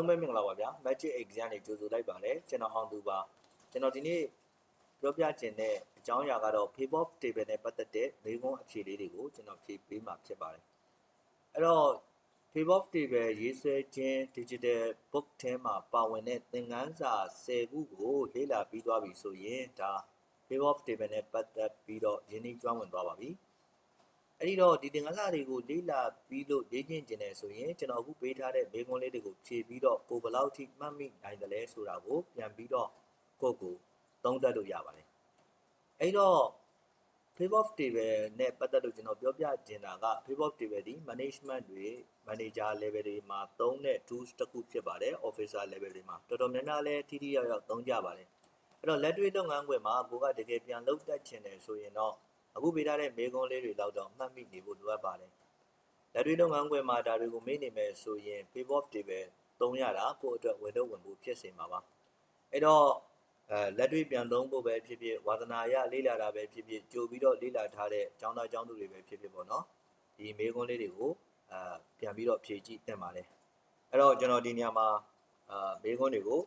မဲ့မင်္ဂလာပါဗျာ Magic Exam တွေကြိုဆိုလိုက်ပါတယ်ကျွန်တော်အောင်သူပါကျွန်တော်ဒီနေ့ပြောပြခြင်းတဲ့အကြောင်းအရာကတော့ Favor Table နဲ့ပတ်သက်တဲ့မေးခွန်းအဖြေလေးတွေကိုကျွန်တော်ဖြေပေးမှာဖြစ်ပါတယ်အဲ့တော့ Favor Table ရေးဆွဲခြင်း Digital Book ထဲမှာပါဝင်တဲ့သင်ခန်းစာ10ခုကိုလေ့လာပြီးသွားပြီဆိုရင်ဒါ Favor Table နဲ့ပတ်သက်ပြီးတော့ရင်းနှီးကျွမ်းဝင်သွားပါပြီအဲ့ဒီတော့ဒီသင်ခန်းစာတွေကိုလေ့လာပြီးလို့လေ့ကျင့်ကျင်တယ်ဆိုရင်ကျွန်တော်အခုပေးထားတဲ့မေးခွန်းလေးတွေကိုဖြေပြီးတော့ကိုဘယ်လောက်ထိမှတ်မိနိုင်တယ်လဲဆိုတာကိုပြန်ပြီးတော့ကိုသုံးသပ်လို့ရပါတယ်အဲ့တော့ Favor Table နဲ့ပတ်သက်လို့ကျွန်တော်ပြောပြချင်တာက Favor Table ဒီ management တွေ manager level တွေမှာသုံးတဲ့ tools တစ်ခုဖြစ်ပါတယ် officer level တွေမှာတော်တော်များများလဲထိထိရောက်ရောက်သုံးကြပါတယ်အဲ့တော့လက်တွေ့လုပ်ငန်းခွင်မှာကိုကတကယ်ပြန်လုပ်တတ်ချင်တယ်ဆိုရင်တော့အခုပေးထားတဲ့မေးခွန်းလေးတွေလောက်တော့မှတ်မိနေဖို့လိုအပ်ပါတယ်လက်တွေ့လုပ်ငန်းခွင်မှာဒါတွေကိုမေ့နေမယ်ဆိုရင် Favor Table သုံးရတာကိုအတွက်ဝင်ဖို့ဖြစ်စေမှာပါအဲ့တော့လက်တွေ့ပြန်သုံးဖို့ပဲဖြစ်ဖြစ်ဝါသနာရလေ့လာတာပဲဖြစ်ဖြစ်ကြိုပြီးတော့လေ့လာထားတဲ့ကျောင်းသားကျောင်းသူတွေပဲဖြစ်ဖြစ်ပေါ့နော်ဒီမေးခွန်းလေးတွေကိုပြန်ပြီးတော့ဖြေကြည့်တင်ပါတယ်အဲ့တော့ကျွန်တော်ဒီနေရာမှာမေးခွန်းတွေကို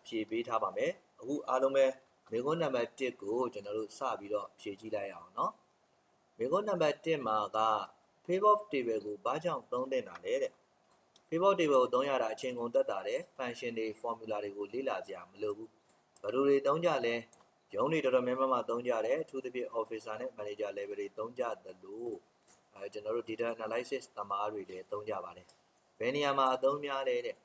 ဖြေပေးထားပါမယ်အခုအားလုံးပဲမေးခွန်းနံပါတ်1ကိုကျွန်တော်တို့စပြီးတော့ဖြေကြည့်လိုက်အောင်เนาะမေးခွန်းနံပါတ်1မှာက Favor Table ကိုဘာကြောင့်သုံးတင်တာလဲတဲ့ Favor Table ကိုသုံးရတာအချိန်ကုန်တက်တာတဲ့ function တွေ formula တွေကိုလေ့လာကြမလို့ဘူးဘယ်လိုတွေသုံးကြလဲရုံးတွေတော်တော်များများမှာသုံးကြတယ်အထူးသဖြင့် officer နဲ့ manager level တွေသုံးကြတယ်လို့ကျွန်တော်တို့ data analysis သမားတွေလည်းသုံးကြပါတယ်ဘယ်နေရာမှာအသုံးများလဲတဲ့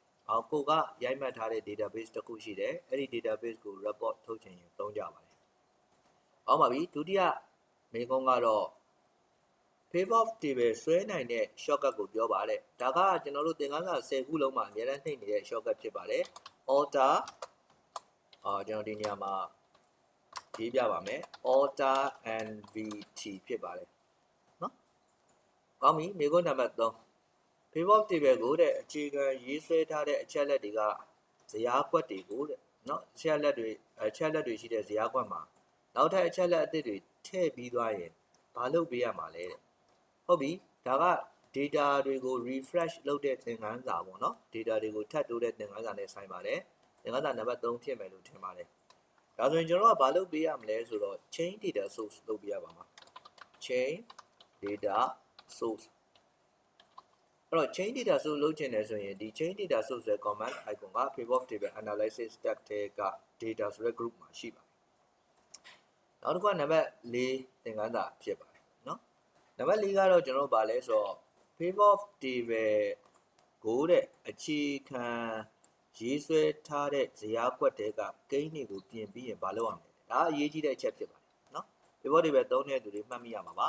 ကိုကရိုက်မှတ်ထားတဲ့ database တစ်ခုရှိတယ်အဲ့ဒီ database ကို report ထုတ်ချင်ရင်သုံးကြပါတယ်ဟောပါပြီဒုတိယမေးခွန်းကတော့ Favor Table ဆွဲနိုင်တဲ့ shortcut ကိုပြောပါတဲ့ဒါကကျွန်တော်တို့သင်ခန်းစာ10ခုလုံးမှာအများအားနှိမ့်နေတဲ့ shortcut ဖြစ်ပါတယ် Alter ကျွန်တော်ဒီနေရာမှာရေးပြပါမယ် Alter NVT ဖြစ်ပါတယ်နော်ကောင်းပြီမေးခွန်းနံပါတ်3 Favor Table ကိုတဲ့အခြေခံရေးဆွဲထားတဲ့အချက်လက်တွေကဇယားကွက်တွေကိုတဲ့နော်အချက်လက်တွေရှိတဲ့ဇယားကွက်မှာနောက်ထပ်အချက်လက်အသစ်တွေထည့်ပြီးသွားရင်ဘာလုပ်ပေးရမှာလဲတဲ့ဟုတ်ပြီဒါက data တွေကို refresh လုပ်တဲ့သင်ခန်းစာပေါ့နော် data တွေကိုထပ်တိုးတဲ့သင်ခန်းစာနဲ့ဆိုင်ပါတယ်သင်ခန်းစာနံပါတ်3ဖြစ်မယ်လို့ထင်ပါတယ်ဒါဆိုရင်ကျွန်တော်ကဘာလုပ်ပေးရမလဲဆိုတော့ chain data source လုပ်ပေးရပါမှာ chain data source အဲ့တော့ chain data source လုပ်ချင်တယ်ဆိုရင်ဒီ chain data source ရဲ့ command icon က Favor Table analysis tab ထဲက data ဆိုတဲ့ group မှာရှိပါတယ်နောက်တစ်ခုကနံပါတ်4သင်ခန်းစာဖြစ်ပါတယ်နော်နံပါတ်4ကတော့ကျွန်တော်ဗာလဲဆိုတော့ Favor Table ကိုတဲ့အခြေခံရေးဆွဲထားတဲ့ဇယားကွက်တဲကကိန်းတွေကိုပြင်ပြီးရင်ဘာလုပ်ရမလဲဒါအရေးကြီးတဲ့အချက်ဖြစ်ပါတယ်နော် Favor Table သုံးတဲ့သူတွေမှတ်မိရမှာပါ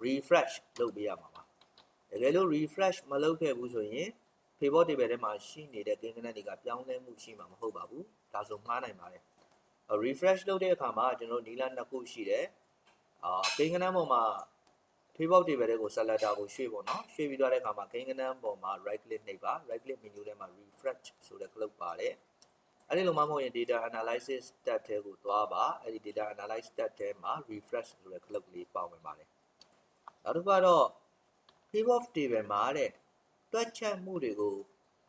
refresh လုပ်ပေးရမှာပါတကယ်လို့ refresh မလုပ်ခဲ့ဘူးဆိုရင် Favor Table ထဲမှာရှိနေတဲ့ကိန်းဂဏန်းတွေကပြောင်းလဲမှုရှိမှာမဟုတ်ပါဘူးဒါဆိုမှားနိုင်ပါတယ်refresh လုပ်တဲ့အခါမှာကျွန်တော်နီလာနှစ်ခုရှိတယ်ကိန်းဂဏန်းပေါ်မှာ Favor Table တွေကို selector ကိုရွှေ့ပေါ့နော်ရွှေ့ပြီးသွားတဲ့အခါမှာကိန်းဂဏန်းပေါ်မှာ right click နှိပ်ပါ right click menu ထဲမှာ refresh ဆိုတဲ့ click ပါတယ်အဲ့ဒီလိုမှမဟုတ်ရင် data analysis tab ထဲကိုသွားပါအဲ့ဒီ data analysis tab ထဲမှာ refresh ဆိုတဲ့ click လေးပါဝင်ပါတယ်နောက်တစ်ခါတော့ Favor Table မှာတဲ့တွက်ချက်မှုတွေကို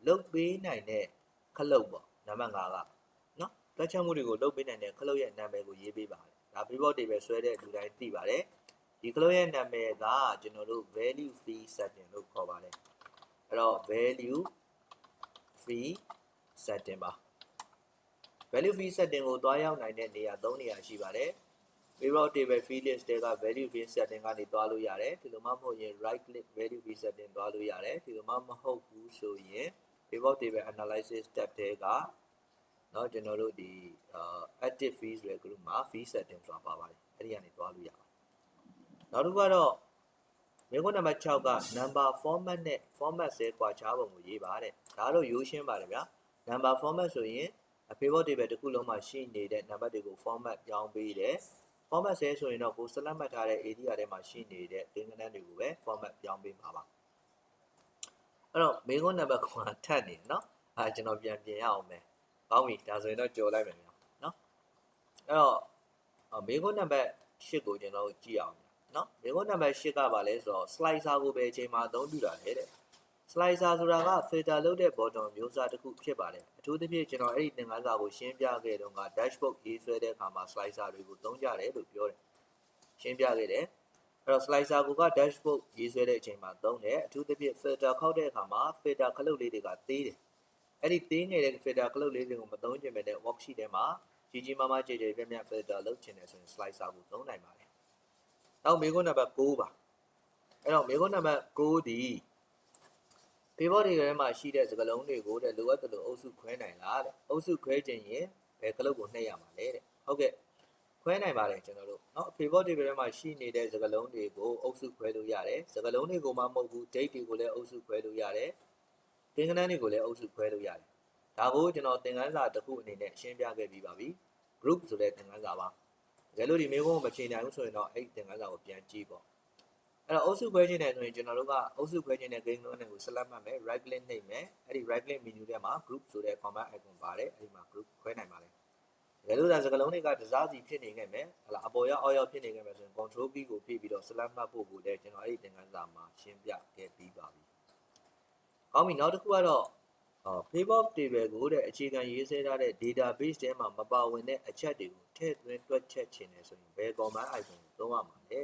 လုပ်ပေးနိုင်တဲ့ခလုတ်ပေါ့နံပါတ်5ကနော်တွက်ချက်မှုတွေကိုလုပ်ပေးနိုင်တဲ့ခလုတ်ရဲ့နာမည်ကိုရေးပေးပါတယ်ဒါ Favor Table ဆွဲတဲ့လူတိုင်းသိပါတယ်ဒီခလုတ်ရဲ့နာမည်ကကျွန်တော်တို့ value fee setting လို့ခေါ်ပါတယ်အဲ့တော့ value fee setting ပါ value fee setting ကိုတွားရောက်နိုင်တဲ့နေရာ3နေရာရှိပါတယ်Favor Table fee list တွေက value fee setting ကနေတွားလို့ရတယ်ဒီလိုမှမဟုတ်ရင် right click value fee setting တွားလို့ရတယ်ဒီလိုမှမဟုတ်ဘူးဆိုရင် Favor Table analysis tab တွေကနော်ကျွန်တော်တို့ဒီactive fees ဆိုတဲ့ group မှာ fee setting ဆိုတာပါပါတယ်အဲ့ဒီကနေတွားလို့ရပါတယ်နောက်တစ်ခုကတော့မေးခွန်းနံပါတ်6က number format နဲ့ format ဆဲကွာခြားပုံကိုရေးပါတဲ့ဒါတော့ရိုးရှင်းပါတယ်ဗျာ number format ဆိုရင်Favor Table တစ်ခုလုံးမှာရှိနေတဲ့နံပါတ်တွေကို format ပြောင်းပေးတယ် format ဆဲဆိုရင်တော့ကိုစလက်မှတ်ထားတဲ့ area ထဲမှာရှိနေတဲ့ကိန်းဂဏန်းတွေကိုပဲ format ပြောင်းပေးမှာပါအဲ့တော့မေးခွန်းနံပါတ်9ထပ်နေနော်ကျွန်တော်ပြန်ပြင်ရအောင်မယ်ကောင်းပြီဒါဆိုရင်တော့ကြော်လိုက်မယ်နော်အဲ့တော့မေးခွန်းနံပါတ်10ကိုကျွန်တော်ကြည့်အောင်နော်မေးခွန်းနံပါတ်10ကပါလဲဆိုတော့ slicer ကိုပဲအချိန်မှာအသုံးပြုတာလေတဲ့ slicer ဆိုတာက filter လုပ်တဲ့ bottom မျိုးစားတစ်ခုဖြစ်ပါတယ်အထူးသဖြင့်ကျွန်တော်အဲ့ဒီသင်ခန်းစာကိုရှင်းပြခဲ့တော့က dashboard ရေးဆွဲတဲ့အခါမှာ slicer တွေကိုသုံးကြတယ်လို့ပြောတယ်ရှင်းပြခဲ့တယ်အဲ့တော့ slicer က dashboard ရေးဆွဲတဲ့အချိန်မှာသုံးတယ်အထူးသဖြင့် filter ခောက်တဲ့အခါမှာ filter ခလုတ်လေးတွေကသေးတယ်အဲ့ဒီသေးငယ်တဲ့ filter ခလုတ်လေးတွေကိုမသုံးချင်ပဲနဲ့ worksheet ထဲမှာကြီးကြီးမားမားကြည်ကြည်ပြန့်ပြန့် filter လုပ်ချင်တယ်ဆိုရင် slicer ကိုသုံးနိုင်ပါတယ်နောက်မေးခွန်းနံပါတ်6ပါအဲ့တော့မေးခွန်းနံပါတ်6ဒီ pivot တွေထဲမှာရှိတဲ့စကားလုံးတွေကိုတဲ့လိုအပ်တယ်လို့အုပ်စုခွဲနိုင်လားတဲ့အုပ်စုခွဲခြင်းရင်ဘယ်ကလုတ်ကိုနှိပ်ရမှာလဲတဲ့ဟုတ်ကဲ့ခွဲနိုင်ပါတယ်ကျွန်တော်တို့เนาะ pivot တွေထဲမှာရှိနေတဲ့စကားလုံးတွေကိုအုပ်စုခွဲလို့ရတယ်စကားလုံးတွေကိုမှမဟုတ်ဘူး date တွေကိုလည်းအုပ်စုခွဲလို့ရတယ်သင်္ကန်းတွေကိုလည်းအုပ်စုခွဲလို့ရတယ်ဒါကိုကျွန်တော်သင်ခန်းစာတစ်ခုအနေနဲ့ရှင်းပြခဲ့ပြီးပါပြီ group ဆိုတဲ့သင်ခန်းစာပါတကယ်လို့ဒီမေးခွန်းကိုမဖြေနိုင်ဘူးဆိုရင်တော့အဲ့ဒီသင်ခန်းစာကိုပြန်ကြည့်ပေါ့အဲ့တော့အုပ်စုခွဲခြင်းနဲ့ဆိုရင်ကျွန်တော်တို့ကအုပ်စုခွဲခြင်းနဲ့ game လုံးတွေကို select မှတ်မယ် right click နှိပ်မယ်အဲ့ဒီ right click menu ထဲမှာ group ဆိုတဲ့ command icon ပါတယ်အဲ့ဒီမှာ group ခွဲနိုင်ပါတယ်တကယ်လို့ဒါစကားလုံးတွေကတစားစီဖြစ်နေခဲ့မယ်ဟလာအပေါ်ရောက်အောက်ရောက်ဖြစ်နေခဲ့မယ်ဆိုရင် control key ကိုဖိပြီးတော့ select မှတ်ဖို့ကိုလည်းကျွန်တော်အဲ့ဒီသင်ခန်းစာမှာရှင်းပြခဲ့ပြီးပါပြီကောင်းပြီနောက်တစ်ခုကတော့pivot table ကိုတဲ့အခြေခံရေးဆွဲထားတဲ့ database ထဲမှာမပါဝင်တဲ့အချက်တွေကိုထည့်သွင်းတွက်ချက်ခြင်းနဲ့ဆိုရင်ဘယ် command icon ကိုသုံးရမှာလဲ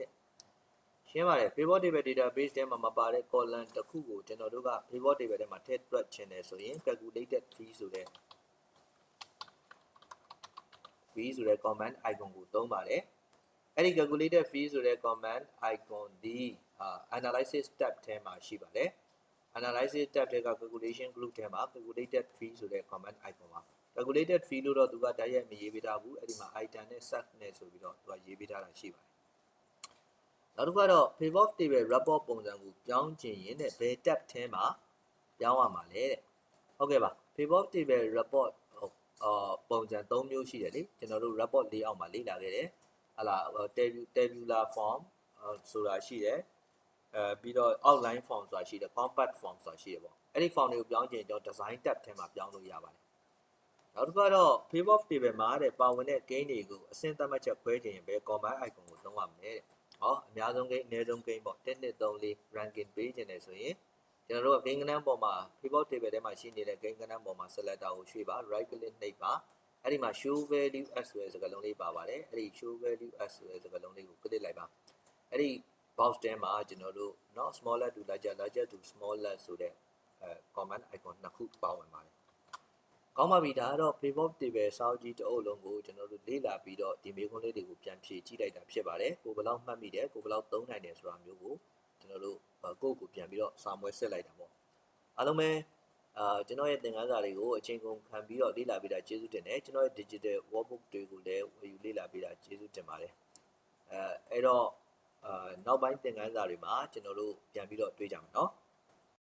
ရှင်းပါတယ် pivot table database ထဲမှာမပါတဲ့ column တစ်ခုကိုကျွန်တော်တို့က pivot table ထဲမှာထည့်တွက်ခြင်းနဲ့ဆိုရင် calculated fee ဆိုတဲ့ fee ဆိုတဲ့ command icon ကိုသုံးပါတယ်အဲ့ဒီ calculated fee ဆိုတဲ့ command icon ဒီ analysis tab ထဲမှာရှိပါတယ်analysis tab ထဲက calculation group ထဲမှာ calculated fee ဆိုတဲ့ command icon ပါ calculated fee လို့တော့သူကတိုက်ရိုက်မရေးပေးထားဘူးအဲ့ဒီမှာ item နဲ့ set နဲ့ဆိုပြီးတော့သူကရေးပေးထားတာရှိပါတယ်နောက်တစ်ခုကတော့ pivot table report ပုံစံကိုပြောင်းချင်ရင်တဲ့ဘယ် tab ထဲမှာပြောင်းရမှာလဲတဲ့ဟုတ်ကဲ့ပါ pivot table report ပုံစံ3မျိုးရှိတယ်လေကျွန်တော်တို့ report layout မှာလေ့လာခဲ့တယ်ဟလာ tabular form ဆိုတာရှိတယ်ပြီးတော့ outline form ဆိုတာရှိတယ် compact form ဆိုတာရှိတယ်ပေါ့အဲ့ဒီ form တွေကိုပြောင်းချင်ကျွန်တော် design tab ထဲမှာပြောင်းလို့ရပါတယ်နောက်တစ်ခုကတော့ pivot table မှာတဲ့ပါဝင်တဲ့ gain တွေကိုအဆင့်သတ်မှတ်ချက်ခွဲချင်ရင်ဘယ် command icon ကိုသုံးရမလဲတဲ့ဟောအများဆုံး gain အနည်းဆုံး gain ပေါ့1 2 3 4 ranking ပေးချင်တယ်ဆိုရင်ကျွန်တော်တို့က gain ကဏ္ဍပေါ်မှာ pivot table ထဲမှာရှိနေတဲ့ gain ကဏ္ဍပေါ်မှာ selector ကိုရွှေ့ပါ right click နှိပ်ပါအဲ့ဒီမှာ show value as ဆိုတဲ့စကားလုံးလေးပါပါတယ်အဲ့ဒီ show value as ဆိုတဲ့စကားလုံးလေးကို click လိုက်ပါအဲ့ဒီ box ထဲမှာကျွန်တော်တို့เนาะ smaller to larger larger to smaller ဆိုတဲ့command icon နှစ်ခုပါဝင်ပါတယ်ကောင်းပါပြီဒါကတော့ pivot table စာအုပ်ကြီးတစ်အုပ်လုံးကိုကျွန်တော်တို့လေ့လာပြီးတော့ဒီမေးခွန်းလေးတွေကိုပြန်ဖြေကြည့်လိုက်တာဖြစ်ပါတယ်ကိုဘယ်လောက်မှတ်မိတယ်ကိုဘယ်လောက်သုံးနိုင်တယ်ဆိုတာမျိုးကိုကျွန်တော်တို့ကိုယ့်ကိုပြန်ပြီးတော့စာမွဲဆက်လိုက်တာပေါ့အားလုံးပဲကျွန်တော်ရဲ့သင်ခန်းစာတွေကိုအချိန်ကုန်ခံပြီးတော့လေ့လာပေးတာကျေးဇူးတင်တယ်ကျွန်တော်ရဲ့ digital workbook တွေကိုလည်းဝယ်ယူလေ့လာပေးတာကျေးဇူးတင်ပါတယ်အဲ့တော့နောက်ပိုင်းသင်ခန်းစာတွေမှာကျွန်တော်တို့ပြန်ပြီးတော့တွေ့ကြမယ်နော်